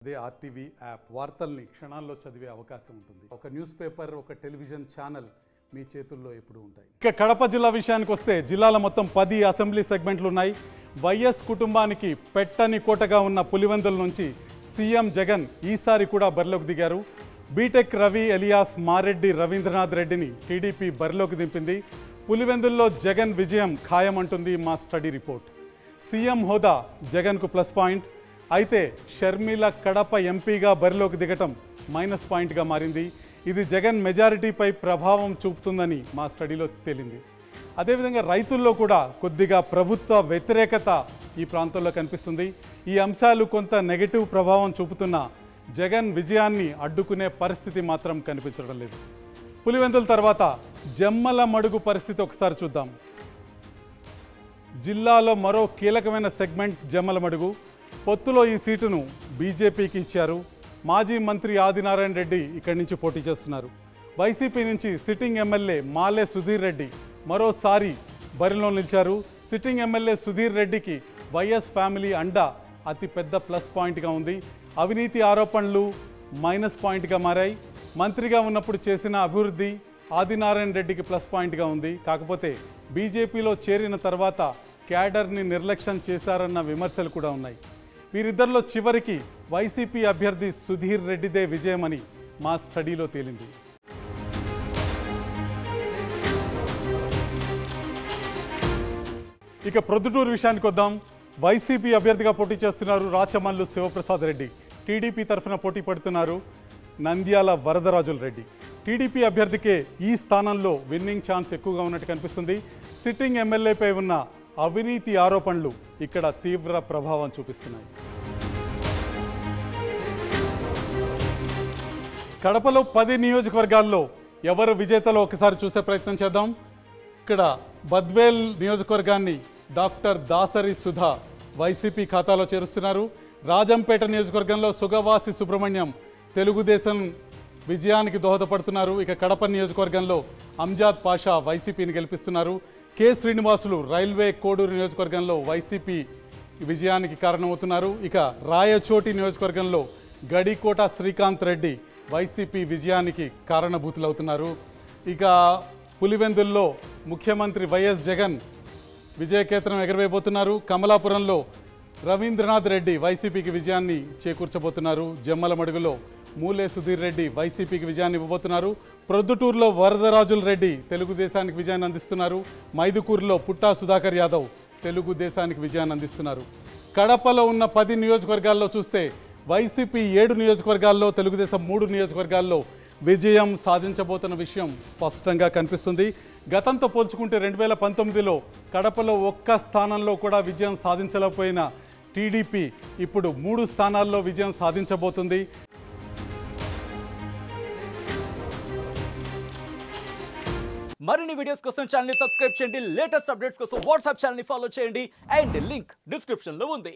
అదే RTV app వార్తల్ని క్షణాల్లో చదివే అవకాశం ఉంటుంది. ఒక న్యూస్ పేపర్, ఒక టెలివిజన్ ఛానల్ మీ చేతుల్లో ఎప్పుడు ఉంటాయి. ఇక కడప జిల్లా విషయానికి వస్తే జిల్లాలో మొత్తం 10 అసెంబ్లీ సెగ్మెంట్లు ఉన్నాయి. వైఎస్ కుటుంబానికి పెట్టని కోటగా ఉన్న పులివెందుల నుంచి సీఎం జగన్ ఈసారి కూడా బరిలోకి దిగారు. బీటెక్ రవి ఎలియాస్ మారెడ్డి రవీంద్రనాథ్ రెడ్డిని టీడీపీ బరిలోకి దింపింది. పులివెందుల్లో జగన్ విజయం ఖాయమంటుంది మా స్టడీ రిపోర్ట్. సీఎం హోదా జగన్కు ప్లస్ పాయింట్. అయితే షర్మిల కడప ఎంపీగా బరిలోకి దిగటం మైనస్ పాయింట్గా మారింది. ఇది జగన్ మెజారిటీపై ప్రభావం చూపుతుందని మా స్టడీలో తేలింది. అదేవిధంగా రైతుల్లో కూడా కొద్దిగా ప్రభుత్వ వ్యతిరేకత ఈ ప్రాంతంలో కనిపిస్తుంది. ఈ అంశాలు కొంత నెగటివ్ ప్రభావం చూపుతున్న జగన్ విజయాన్ని అడ్డుకునే పరిస్థితి మాత్రం కనిపించడం లేదు. పులివెందుల తర్వాత జమ్మల మడుగు పరిస్థితి ఒకసారి చూద్దాం. జిల్లాలో మరో కీలకమైన సెగ్మెంట్ జమ్మల మడుగు. పొత్తులో ఈ సీటును బీజేపీకి ఇచ్చారు. మాజీ మంత్రి ఆదినారాయణ రెడ్డి ఇక్కడి నుంచి పోటీ చేస్తున్నారు. వైసీపీ నుంచి సిట్టింగ్ ఎమ్మెల్యే మాలే సుధీర్ రెడ్డి మరోసారి బరిలో నిలిచారు. సిట్టింగ్ ఎమ్మెల్యే సుధీర్ రెడ్డికి వైఎస్ ఫ్యామిలీ అండ అతి పెద్ద ప్లస్ పాయింట్గా ఉంది. అవినీతి ఆరోపణలు మైనస్ పాయింట్గా మారాయి. మంత్రిగా ఉన్నప్పుడు చేసిన అభివృద్ధి ఆదినారాయణ రెడ్డికి ప్లస్ పాయింట్గా ఉంది. కాకపోతే బీజేపీలో చేరిన తర్వాత క్యాడర్ని నిర్లక్ష్యం చేశారన్న విమర్శలు కూడా ఉన్నాయి. వీరిద్దరిలో చివరికి వైసీపీ అభ్యర్థి సుధీర్ రెడ్డిదే విజయమని మా స్టడీలో తేలింది. ఇక ప్రొద్దుటూరు విషయానికి వద్దాం. వైసీపీ అభ్యర్థిగా పోటీ చేస్తున్నారు రాచమల్లు శివప్రసాద్ రెడ్డి. టీడీపీ తరఫున పోటీ పడుతున్నారు నంద్యాల వరదరాజుల రెడ్డి. టీడీపీ అభ్యర్థికే ఈ స్థానంలో విన్నింగ్ ఛాన్స్ ఎక్కువగా ఉన్నట్టు కనిపిస్తుంది. సిట్టింగ్ ఎమ్మెల్యేపై ఉన్న అవినీతి ఆరోపణలు ఇక్కడ తీవ్ర ప్రభావం చూపిస్తున్నాయి. కడపలో 10 నియోజకవర్గాల్లో ఎవరు విజేతలో ఒకసారి చూసే ప్రయత్నం చేద్దాం. ఇక్కడ బద్వేల్ నియోజకవర్గాన్ని డాక్టర్ దాసరి సుధా వైసీపీ ఖాతాలో చేరుస్తున్నారు. రాజంపేట నియోజకవర్గంలో సుగవాసి సుబ్రహ్మణ్యం తెలుగుదేశం విజయానికి దోహదపడుతున్నారు. ఇక కడప నియోజకవర్గంలో అంజాద్ పాషా వైసీపీని గెలిపిస్తున్నారు. కె శ్రీనివాసులు రైల్వే కోడూరు నియోజకవర్గంలో వైసీపీ విజయానికి కారణమవుతున్నారు. ఇక రాయచోటి నియోజకవర్గంలో గడికోట శ్రీకాంత్ రెడ్డి వైసీపీ విజయానికి కారణభూతులవుతున్నారు. ఇక పులివెందుల్లో ముఖ్యమంత్రి వైఎస్ జగన్ విజయకేతనం ఎగరవేయబోతున్నారు. కమలాపురంలో రవీంద్రనాథ్ రెడ్డి వైసీపీకి విజయాన్ని చేకూర్చబోతున్నారు. జమ్మల మడుగులో మూలే సుధీర్ రెడ్డి వైసీపీకి విజయాన్ని ఇవ్వబోతున్నారు. ప్రొద్దుటూరులో వరదరాజుల రెడ్డి తెలుగుదేశానికి విజయాన్ని అందిస్తున్నారు. మైదుకూరులో పుట్టా సుధాకర్ యాదవ్ తెలుగుదేశానికి విజయాన్ని అందిస్తున్నారు. కడపలో ఉన్న 10 నియోజకవర్గాల్లో చూస్తే వైసీపీ 7 నియోజకవర్గాల్లో, తెలుగుదేశం 3 నియోజకవర్గాల్లో విజయం సాధించబోతున్న విషయం స్పష్టంగా కనిపిస్తుంది. గతంతో పోల్చుకుంటే 2019లో కడపలో ఒక్క స్థానంలో కూడా విజయం సాధించలేకపోయిన టీడీపీ ఇప్పుడు 3 స్థానాల్లో విజయం సాధించబోతుంది. మరిన్ని వీడియోస్ కోసం ఛానల్ ని సబ్స్క్రైబ్ చేయండి. లేటెస్ట్ అప్డేట్స్ కోసం వాట్సాప్ ఛానల్ ని ఫాలో చేయండి. అండ్ లింక్ డిస్క్రిప్షన్ లో ఉంది.